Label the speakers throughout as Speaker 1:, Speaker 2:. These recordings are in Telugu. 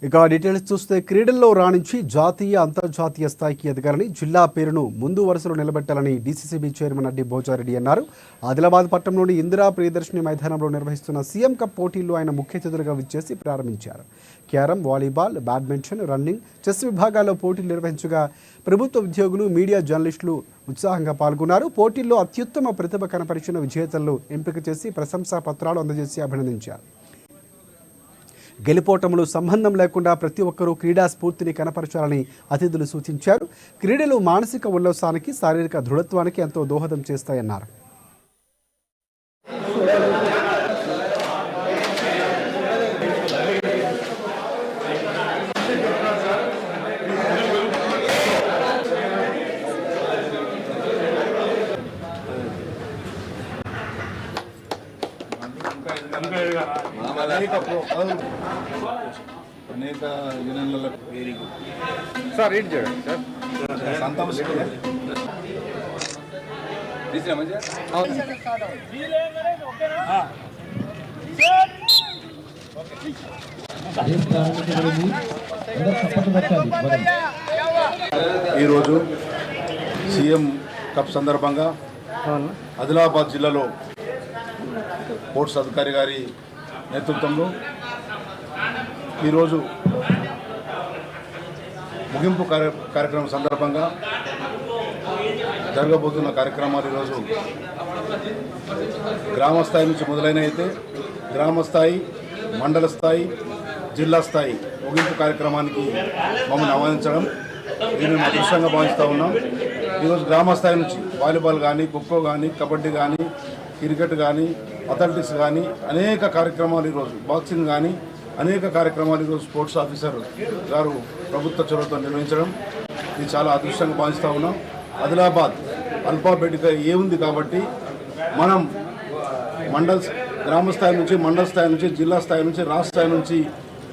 Speaker 1: ఇక డీటెయిల్స్ చూస్తే క్రీడల్లో రాణించి జాతీయ అంతర్జాతీయ స్థాయికి ఎదగాలని జిల్లా పేరును ముందు వరుసలో నిలబెట్టాలని డీసీసీబీ చైర్మన్ అడ్డి భోజారెడ్డి అన్నారు. ఆదిలాబాద్ పట్టణంలోని ఇందిరా ప్రియదర్శిని మైదానంలో నిర్వహిస్తున్న సీఎం కప్ పోటీల్లో ఆయన ముఖ్య అతిథులుగా విచ్చేసి ప్రారంభించారు. Carrom, volleyball, badminton, running, chess విభాగాల్లో పోటీలు నిర్వహించగా ప్రభుత్వ ఉద్యోగులు, మీడియా జర్నలిస్టులు ఉత్సాహంగా పాల్గొన్నారు. పోటీల్లో అత్యుత్తమ ప్రతిభ కనపరిచిన విజేతలను ఎంపిక చేసి ప్రశంసా పత్రాలు అందజేసి అభినందించారు. గెలుపోటములు సంబంధం లేకుండా ప్రతి ఒక్కరూ క్రీడా స్ఫూర్తిని కనపరచాలని అతిథులు సూచించారు. క్రీడలు మానసిక ఉల్లాసానికి, శారీరక దృఢత్వానికి ఎంతో దోహదం చేస్తాయన్నారు.
Speaker 2: అనేక యూనియన్లలో
Speaker 3: సార్ రీడ్ చేయండి సార్.
Speaker 2: సంతానం ఈరోజు సీఎం కప్ సందర్భంగా ఆదిలాబాద్ జిల్లాలో స్పోర్ట్స్ అధికారి గారి నేతృత్వంలో ఈరోజు ముగింపు కార్యక్రమం సందర్భంగా జరగబోతున్న కార్యక్రమాలు ఈరోజు గ్రామ స్థాయి నుంచి మొదలైనైతే గ్రామ స్థాయి, మండల స్థాయి, జిల్లా స్థాయి ముగింపు కార్యక్రమానికి మమ్మల్ని ఆహ్వానించడం దీన్ని అదృష్టంగా భావిస్తూ ఉన్నాం. ఈరోజు గ్రామ స్థాయి నుంచి వాలీబాల్ కానీ, ఖోఖో కానీ, కబడ్డీ కానీ, క్రికెట్ కానీ, అథ్లెటిక్స్ కానీ అనేక కార్యక్రమాలు ఈరోజు, బాక్సింగ్ కానీ అనేక కార్యక్రమాలు ఈరోజు స్పోర్ట్స్ ఆఫీసర్ గారు ప్రభుత్వ చొరవతో నిర్వహించడం ఇది చాలా అదృష్టంగా భావిస్తూ ఉన్నాం. ఆదిలాబాద్ అల్ఫాబెటిక్గా ఉంది కాబట్టి మనం గ్రామ స్థాయి నుంచి, మండల స్థాయి నుంచి, జిల్లా స్థాయి నుంచి, రాష్ట్ర స్థాయి నుంచి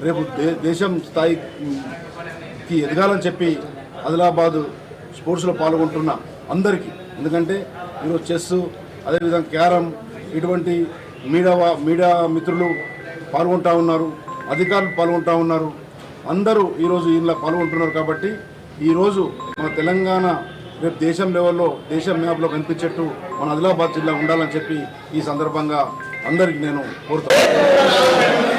Speaker 2: రేపు దేశం స్థాయికి ఎదగాలని చెప్పి ఆదిలాబాద్ స్పోర్ట్స్లో పాల్గొంటున్న అందరికీ, ఎందుకంటే ఈరోజు చెస్, అదేవిధంగా క్యారమ్ ఇటువంటి మీడియా మిత్రులు పాల్గొంటూ ఉన్నారు, అధికారులు పాల్గొంటూ ఉన్నారు, అందరూ ఈరోజు ఇందులో పాల్గొంటున్నారు. కాబట్టి ఈరోజు మన తెలంగాణ రేపు దేశం లెవెల్లో, దేశం మ్యాప్లో కనిపించేట్టు మన ఆదిలాబాద్ జిల్లా ఉండాలని చెప్పి ఈ సందర్భంగా అందరికీ నేను కోరుతాను.